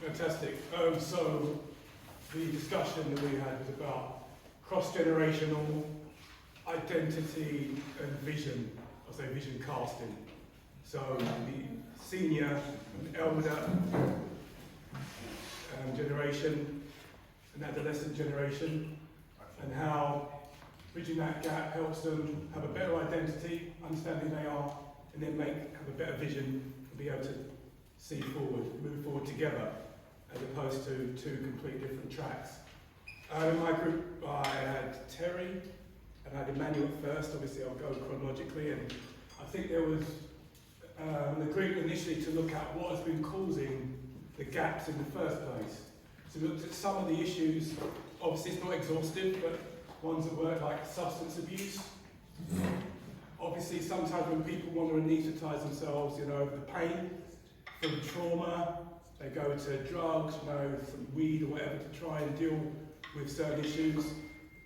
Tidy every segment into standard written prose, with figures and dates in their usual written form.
Fantastic. So the discussion that we had was about cross-generational identity and vision. I'll say vision casting. So the senior and elder generation and adolescent generation, and how bridging that gap helps them have a better identity, understand who they are, and then have a better vision and be able to see forward, move forward together, as opposed to two complete different tracks. In my group, I had Terry and I had Emmanuel first. Obviously, I'll go chronologically, and I think there was an agreement initially to look at what has been causing the gaps in the first place. So we looked at some of the issues. Obviously, it's not exhaustive, but ones that were like substance abuse. Obviously, sometimes when people want to anaesthetize themselves, the pain from trauma, they go to drugs, some weed or whatever to try and deal with certain issues,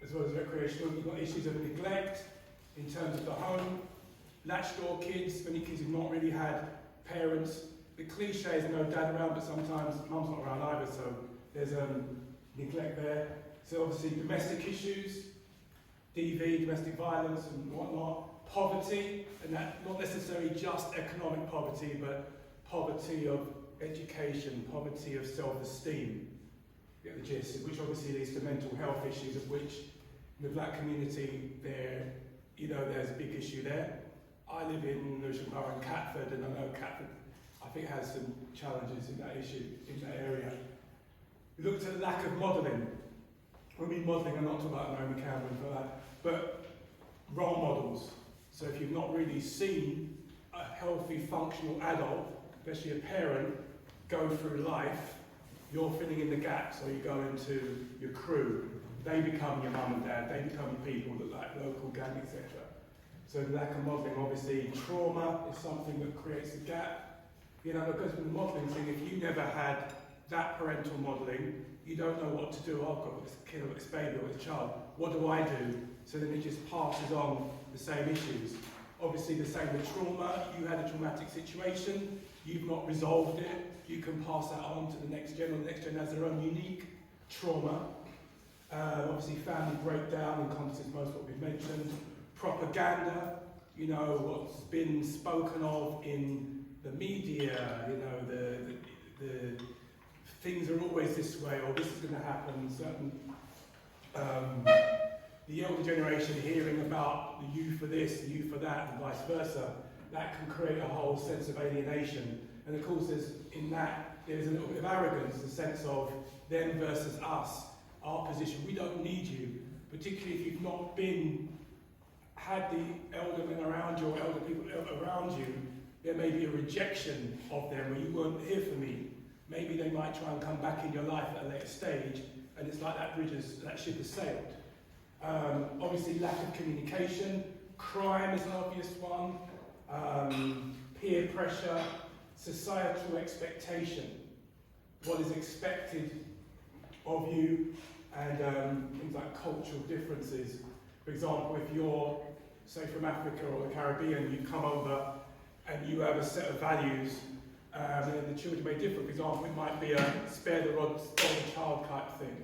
as well as recreational. You've got issues of neglect in terms of the home, latched door kids, many kids who've not really had parents. The cliche is no dad around, but sometimes mum's not around either, so there's neglect there. So obviously domestic issues, DV, domestic violence and whatnot, poverty, and that not necessarily just economic poverty, but poverty of education, poverty of self-esteem, you get the gist, which obviously leads to mental health issues, of which in the black community there's a big issue there. I live in Lewisham Borough in Catford, and I know Catford I think has some challenges in that issue, in that area. We looked at lack of modelling. When we mean modelling, I'm not talking about Naomi Campbell for that, but role models. So if you've not really seen a healthy, functional adult, especially a parent, go through life, you're filling in the gaps, or you go into your crew. They become your mum and dad, they become your people, like local gang, etc. So the lack of modelling, obviously, trauma is something that creates a gap. Because with the modelling thing, if you never had that parental modelling, you don't know what to do. Oh, I've got this kid or this baby or this child. What do I do? So then it just passes on the same issues. Obviously, the same with trauma. You had a traumatic situation. You've not resolved it. You can pass that on to the next gen, or the next gen has their own unique trauma. Obviously, family breakdown encompasses most of what we've mentioned. Propaganda, what's been spoken of in the media, the things are always this way, or this is going to happen. Certain, the elder generation hearing about the you for this, the you for that, and vice versa, that can create a whole sense of alienation. And of course, there's a little bit of arrogance, the sense of them versus us, our position. We don't need you, particularly if you've not had the elder men around you or elder people around you. There may be a rejection of them, where you weren't here for me. Maybe they might try and come back in your life at a later stage, and it's like that ship has sailed. Obviously, lack of communication, crime is an obvious one, peer pressure, societal expectation, what is expected of you, and things like cultural differences. For example, if you're, say, from Africa or the Caribbean, you come over and you have a set of values, and the children may differ. For example, it might be a spare the rod, spoil the child type thing.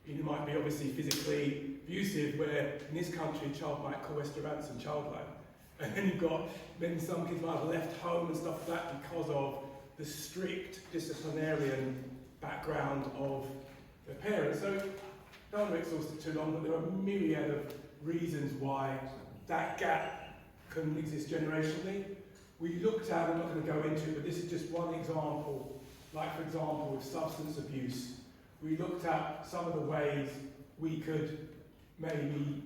It might be obviously physically abusive, where in this country a child might call Esther Ransom childlike. And then some kids might have left home and stuff like that because of the strict disciplinarian background of their parents. So, I don't want to exhaust it too long, but there are a myriad of reasons why that gap can exist generationally. We looked at, I'm not going to go into it, but this is just one example, like for example with substance abuse. We looked at some of the ways we could maybe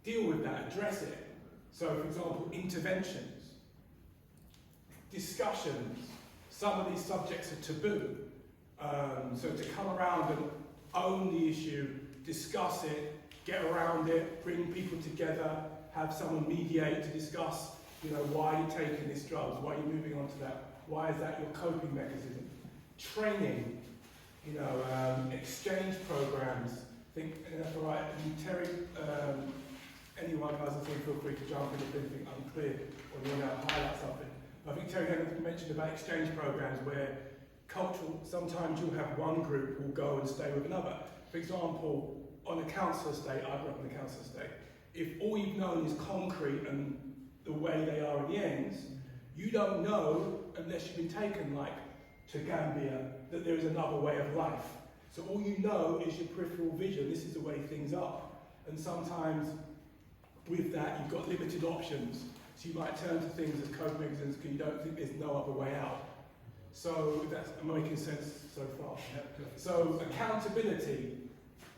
deal with that, address it. So for example, interventions, discussions. Some of these subjects are taboo. So to come around and own the issue, discuss it, get around it, bring people together, have someone mediate to discuss, why you're taking this drugs, why you're moving on to that, why is that your coping mechanism. Training, exchange programs. I think that's all right. And Terry, anyone who has a thing, feel free to jump in if anything unclear or you want to highlight something. I think Terry mentioned about exchange programs where cultural, sometimes you'll have one group will go and stay with another. For example, on a council estate, I grew up on a council estate, if all you've known is concrete and the way they are in the ends, you don't know, unless you've been taken like to Gambia, that there is another way of life. So all you know is your peripheral vision, this is the way things are. And sometimes with that you've got limited options. So you might turn to things as coping mechanisms because you don't think there's no other way out. So that's making sense so far. So accountability,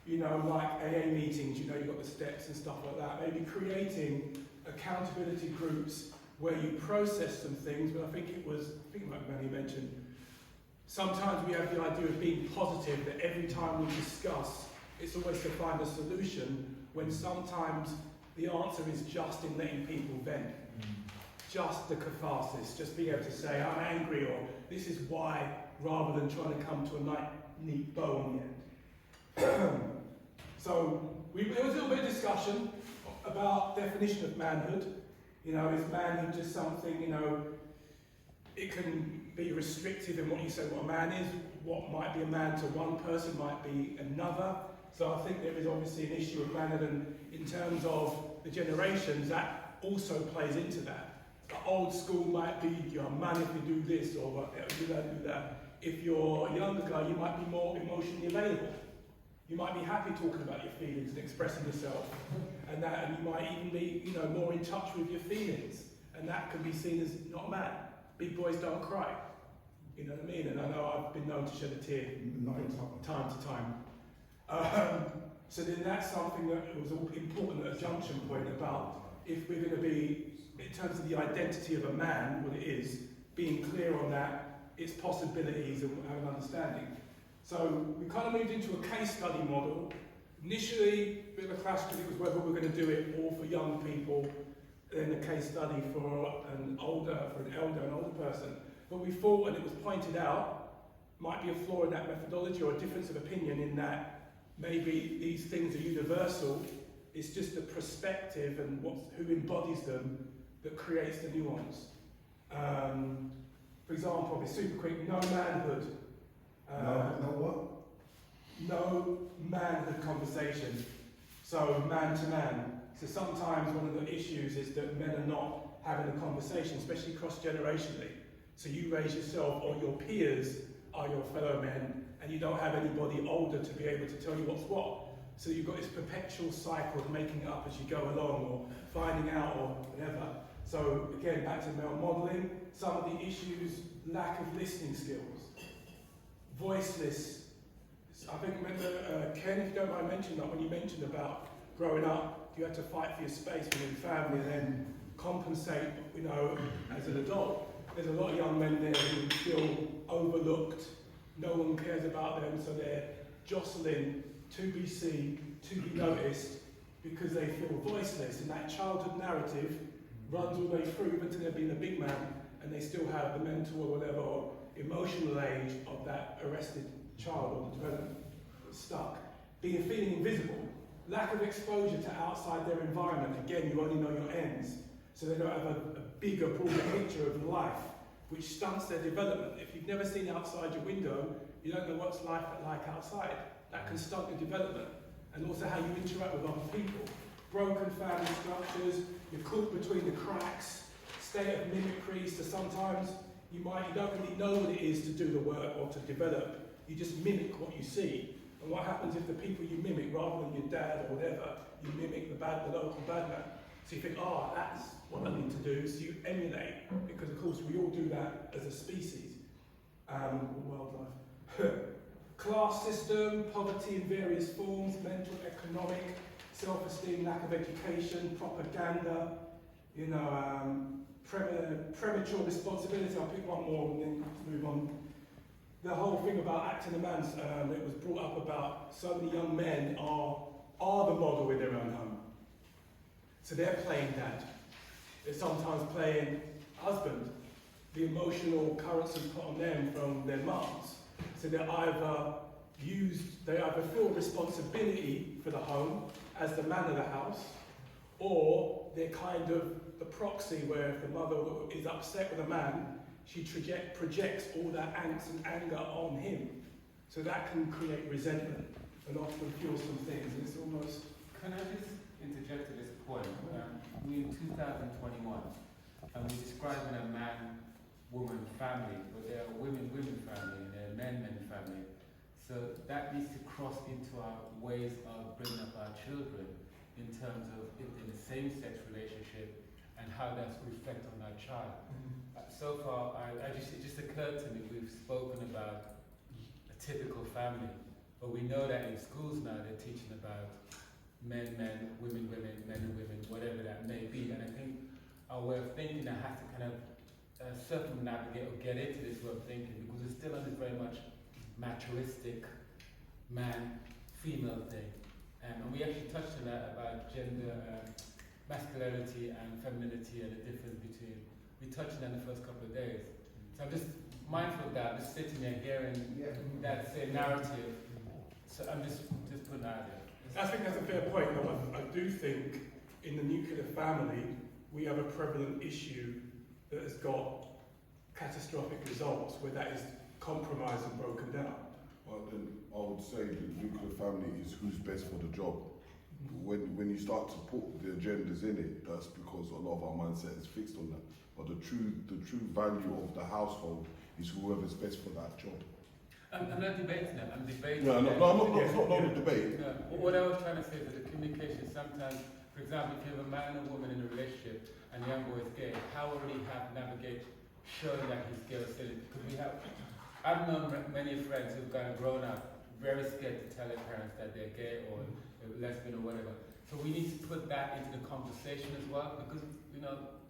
you know, like AA meetings, you know, you've got the steps and stuff like that. Maybe creating accountability groups where you process some things, but I think like Manny mentioned, sometimes we have the idea of being positive, that every time we discuss, it's always to find a solution, when sometimes the answer is just in letting people vent. Just the catharsis, just being able to say, I'm angry, or this is why, rather than trying to come to a neat bow on the end. So, there was a little bit of discussion about definition of manhood. You know, is manhood just something, you know, it can be restrictive in what you say what a man is. What might be a man to one person might be another. So I think there is obviously an issue of manhood, and in terms of the generations, that also plays into that. The old school might be, you're a man if you do this, or do that. If you're a younger guy, you might be more emotionally available. You might be happy talking about your feelings and expressing yourself, and you might even be, you know, more in touch with your feelings, and that can be seen as not a man. Big boys don't cry. You know what I mean? And I know I've been known to shed a tear from time to time. So then that's something that was important at a junction point about if we're going to be, in terms of the identity of a man, what it is, being clear on that, its possibilities and have an understanding. So we kind of moved into a case study model. Initially, a bit of a clash because it was whether we were going to do it all for young people, then a case study for an older person. But we thought, and it was pointed out, might be a flaw in that methodology or a difference of opinion in that maybe these things are universal. It's just the perspective and who embodies them that creates the nuance. For example, I'll be super quick, no manhood. No what? No manhood conversation. So man to man. So sometimes one of the issues is that men are not having a conversation, especially cross-generationally. So you raise yourself, or your peers are your fellow men, and you don't have anybody older to be able to tell you what's what. So you've got this perpetual cycle of making it up as you go along, or finding out, or whatever. So again, back to male modelling, some of the issues, lack of listening skills, voiceless. I think, Ken, if you don't mind mentioning that, when you mentioned about growing up, you had to fight for your space within family and then compensate, you know, as an adult. There's a lot of young men there who feel overlooked, no one cares about them, so they're jostling to be seen, to be noticed, because they feel voiceless, and that childhood narrative runs all the way through, even to them being a big man, and they still have the mental or whatever, or emotional age of that arrested child or the development stuck. Feeling invisible, lack of exposure to outside their environment. Again, you only know your ends, so they don't have a bigger, broader picture of life, which stunts their development. If you've never seen outside your window, you don't know what's life like outside. That can stunt your development, and also how you interact with other people. Broken family structures, you're caught between the cracks, state of mimicry, so sometimes you don't really know what it is to do the work or to develop. You just mimic what you see. And what happens if the people you mimic, rather than your dad or whatever, you mimic the local bad man? So you think, that's what I need to do, so you emulate, because of course we all do that as a species, wildlife. Class system, poverty in various forms, mental, economic, self-esteem, lack of education, propaganda, you know, premature responsibility. I'll pick one more and then move on. The whole thing about acting a man, it was brought up about so many young men are the model in their own home. So they're playing dad. They're sometimes playing husband. The emotional currency put on them from their mums. So they either feel responsibility for the home as the man of the house, or they're kind of the proxy where if the mother is upset with a man, she projects all that angst and anger on him. So that can create resentment and often fuel some things. And it's almost... Can I just interject at this point? We're in 2021 and we're describing a man-woman family, but there are women-women family and there are men-men family. So that needs to cross into our ways of bringing up our children in terms of in the same-sex relationship and how that's reflect on our child. So far, it just occurred to me, we've spoken about a typical family, but we know that in schools now they're teaching about men, women, men and women, whatever that may be. And I think our way of thinking now has to kind of circumnavigate or get into this way of thinking, because it's still under very much machoistic man-female thing. And we actually touched on that about gender, masculinity and femininity and the difference between, we touched on that in the first couple of days. So I'm just mindful of that, just sitting there hearing that same narrative. So I'm just putting that out there. I think that's a fair point. I do think in the nuclear family, we have a prevalent issue that has got catastrophic results where that is compromised and broken down. Well, then I would say the nuclear family is who's best for the job. When you start to put the agendas in it, that's because a lot of our mindset is fixed on that. But the true value of the household is whoever's best for that job. I'm not debating that. I'm debating. No, I'm not a debate. No, what I was trying to say is that the communication sometimes, for example, if you have a man and a woman in a relationship and the young boy is gay, how will he have navigate showing that he's gay or silly? Because I've known many friends who've kind of grown up very scared to tell their parents that they're gay or lesbian or whatever. So we need to put that into the conversation as well, because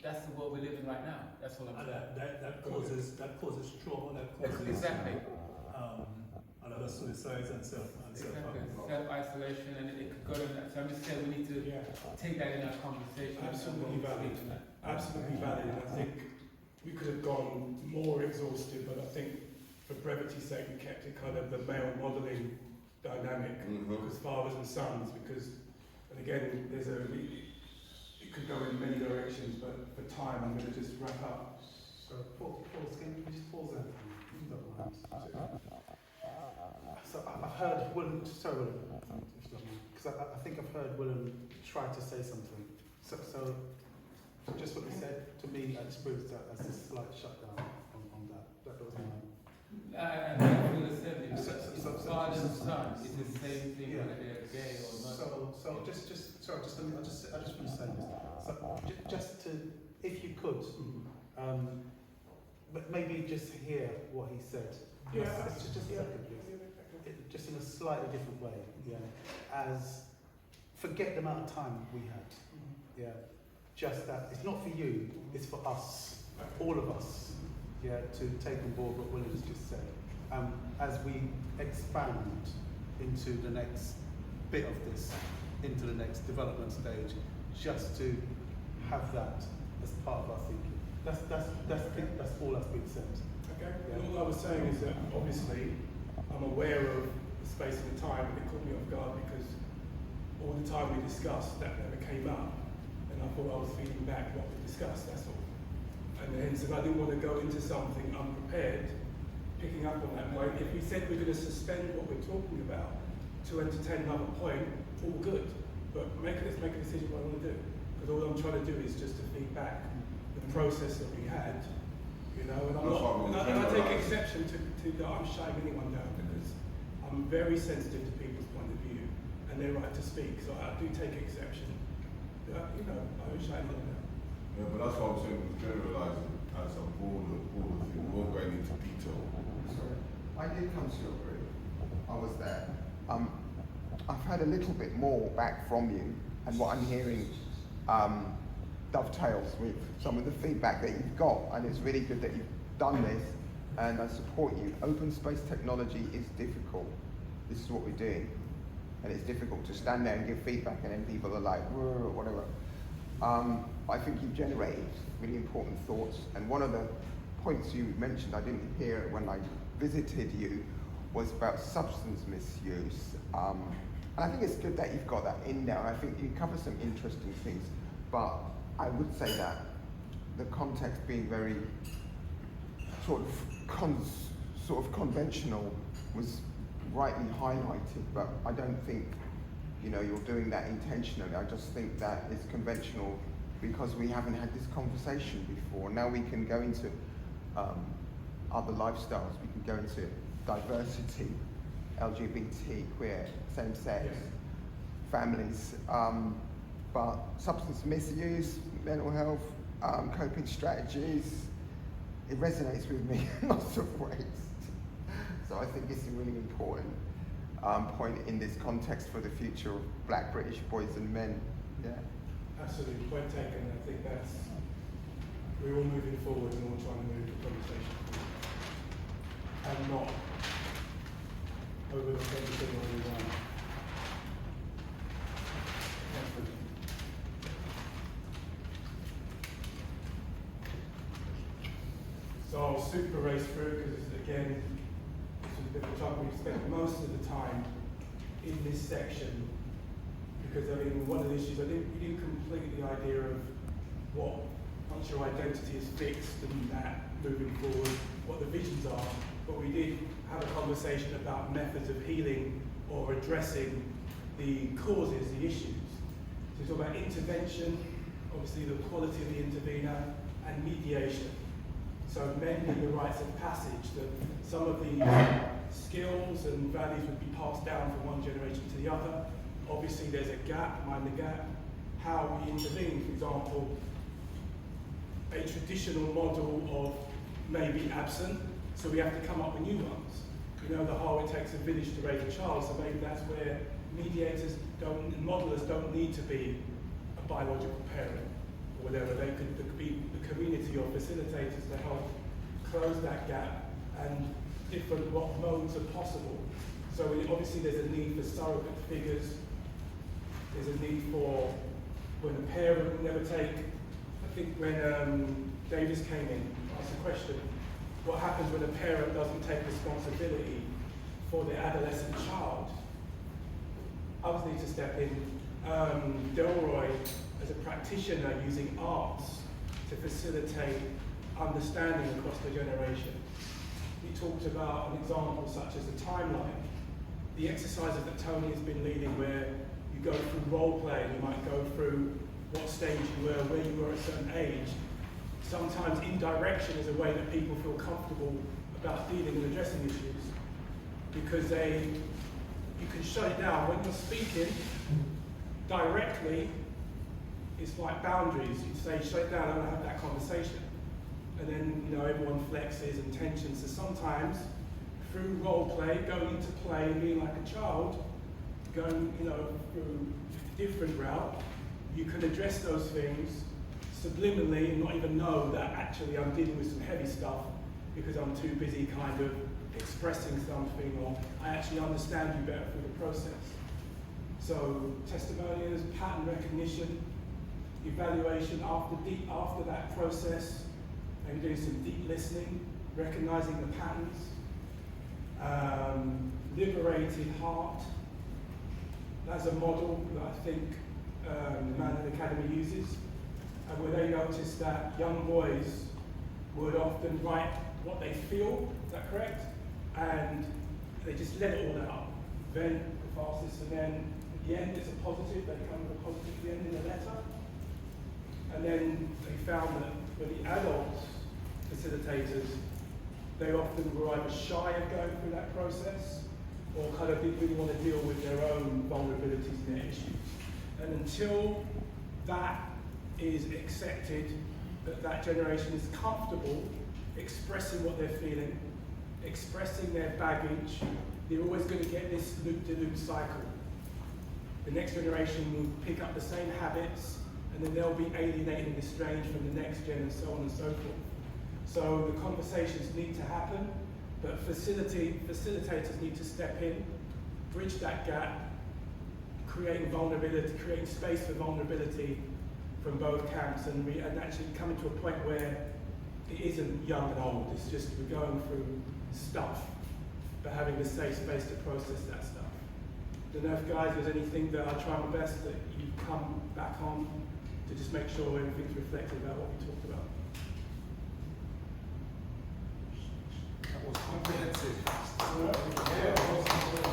that's the world we live in right now. That's all I'm saying. That causes trauma. That causes exactly. A lot of suicides and self-isolation, and it could go to that. So I'm just saying we need to take that in our conversation. Absolutely valid. Absolutely valid. I think we could have gone more exhaustive, but I think for brevity's sake we kept it kind of the male modelling dynamic, because fathers and sons, and again, it could go in many directions, but for time I'm going to just wrap up. So pause, can you just pause there? So I've heard Willem, sorry Willem, because I think I've heard Willem try to say something. So just what he said, to me, I experienced that as a slight shutdown on that. That was my... And I feel the same. Father and son, it's the same thing whether they're gay or not. So I just want to say this. So just to, if you could, but maybe just hear what he said. Just a second, please. Just in a slightly different way. As forget the amount of time we had. Just that it's not for you, it's for us, all of us. To take on board what William's just said. As we expand into the next bit of this, into the next development stage, just to have that as part of our thinking. That's all that's been said. Okay. And all I was saying is that obviously I'm aware of the space and the time, and it caught me off guard because all the time we discussed that never came up, and I thought I was feeding back what we discussed. That's all. And hence, I didn't want to go into something unprepared, picking up on that point. If we said we're going to suspend what we're talking about to entertain another point, all good. But let's make a decision what I want to do. Because all I'm trying to do is just to feed back the process that we had, and I take exception to that I'm shutting anyone down, because I'm very sensitive to people's point of view and their right to speak. So I do take exception. I don't shut anyone down. Yeah, but that's what I'm saying, we're generalising as a broader thing, we're not going into detail. Sorry, I did come to your group, I was there. I've heard a little bit more back from you, and what I'm hearing dovetails with some of the feedback that you've got, and it's really good that you've done this, and I support you. Open space technology is difficult. This is what we're doing, and it's difficult to stand there and give feedback, and then people are like, whoa, whatever. I think you've generated really important thoughts, and one of the points you mentioned, I didn't hear when I visited you, was about substance misuse. And I think it's good that you've got that in there. I think you cover some interesting things, but I would say that the context being very sort of conventional was rightly highlighted, but I don't think, you know, you're doing that intentionally. I just think that it's conventional because we haven't had this conversation before. Now we can go into other lifestyles. We can go into diversity, LGBT, queer, same-sex, families, but substance misuse, mental health, coping strategies, it resonates with me in lots of ways. So I think it's a really important point in this context for the future of Black British boys and men. Yeah. Absolutely, point taken. I think that's, we're all moving forward and all trying to move the conversation forward. And not overlook everything or anyone. So I'll super race through because again, this was a bit of a topic we've spent most of the time in this section. Because I mean, one of the issues, we didn't complete the idea of what, once your identity is fixed and that moving forward, what the visions are, but we did have a conversation about methods of healing or addressing the causes, the issues. So we talk about intervention, obviously the quality of the intervener, and mediation. So mending the rites of passage, that some of these skills and values would be passed down from one generation to the other. Obviously there's a gap, mind the gap, how we intervene. For example, a traditional model of maybe absent, so we have to come up with new ones. You know, the whole it takes a village to raise a child, so maybe that's where mediators don't, modelers don't need to be a biological parent or whatever. They could be the community or facilitators to help close that gap, and different what modes are possible. So obviously there's a need for surrogate figures. There's a need for when a parent will never take, I think when Davis came in, asked the question, what happens when a parent doesn't take responsibility for their adolescent child? Others need to step in. Delroy, as a practitioner, using arts to facilitate understanding across the generation. He talked about an example such as the timeline. The exercises that Tony has been leading where you go through role play, you might go through what stage you were, where you were at a certain age. Sometimes indirection is a way that people feel comfortable about dealing and addressing issues because you can shut it down. When you're speaking directly, it's like boundaries. You say, shut it down, I don't have that conversation. And then, you know, everyone flexes and tensions. So sometimes, through role play, going into play and being like a child, going, you know, through a different route, you can address those things subliminally and not even know that actually I'm dealing with some heavy stuff because I'm too busy kind of expressing something, or I actually understand you better through the process. So testimonials, pattern recognition, evaluation after that process, maybe doing some deep listening, recognizing the patterns, liberated heart. That's a model that I think the Mandem Academy uses, and where they noticed that young boys would often write what they feel, is that correct? And they just let it all out. Vent the fastest, and then at the end it's a positive, they come with a positive at the end in the letter. And then they found that for the adult facilitators, they often were either shy of going through that process or kind of didn't really want to deal with their own vulnerabilities and their issues. And until that is accepted, that generation is comfortable expressing what they're feeling, expressing their baggage, they're always going to get this loop-to-loop cycle. The next generation will pick up the same habits, and then they'll be alienated and estranged from the next gen, and so on and so forth. So the conversations need to happen, but facilitators need to step in, bridge that gap, creating vulnerability, creating space for vulnerability from both camps, and actually coming to a point where it isn't young and old, it's just we're going through stuff, but having the safe space to process that stuff. Don't know if guys, there's anything that I try my best that you come back on to just make sure everything's reflected about what we talked about. was comprehensive. Yeah.